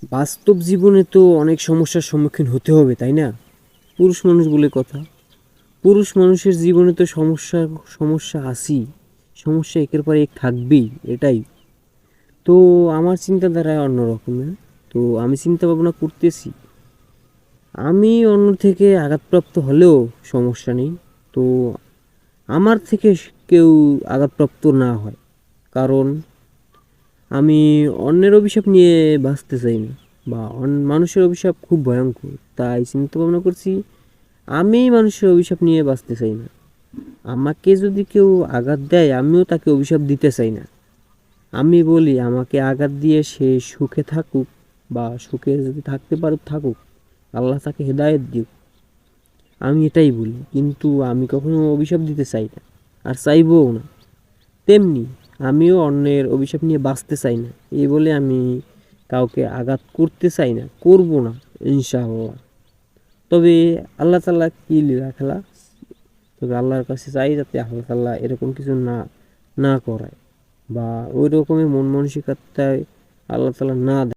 বাস্তব জীবনে তো অনেক সমস্যার সম্মুখীন হতে হবে, তাই না? পুরুষ মানুষ বলে কথা। পুরুষ মানুষের জীবনে তো সমস্যা সমস্যা আছেই। সমস্যা একের পর এক থাকবেই, এটাই। তো আমার চিন্তাধারা অন্য রকমের। তো আমি চিন্তা ভাবনা করতেছি, আমি অন্য থেকে আঘাতপ্রাপ্ত হলেও সমস্যা নেই। তো আমার থেকে কেউ আঘাতপ্রাপ্ত না হয়, কারণ আমি অন্যের অভিশাপ নিয়ে বাঁচতে চাই না, বা মানুষের অভিশাপ খুব ভয়ঙ্কর। তাই চিন্তা ভাবনা করছি, আমি মানুষের অভিশাপ নিয়ে বাঁচতে চাই না। আমাকে যদি কেউ আঘাত দেয়, আমিও তাকে অভিশাপ দিতে চাই না। আমি বলি, আমাকে আঘাত দিয়ে সে সুখে থাকুক, বা সুখে যদি থাকতে পারুক থাকুক, আল্লাহ তাকে হেদায়েত দিক। আমি এটাই বলি, কিন্তু আমি কখনো অভিশাপ দিতে চাই না, আর চাইবও না। তেমনি আমিও অন্যের অভিশাপ নিয়ে বাঁচতে চাই না, এই বলে আমি কাউকে আঘাত করতে চাই না, করব না ইনশাআল্লাহ। তবে আল্লাহ তাআলা কি লীলা খেলা, তবে আল্লাহর কাছে চাই যাতে আল্লাহ তাআলা এরকম কিছু না না করায়, বা ওই রকমের মন মানসিকতায় আল্লাহ তাআলা না দেয়।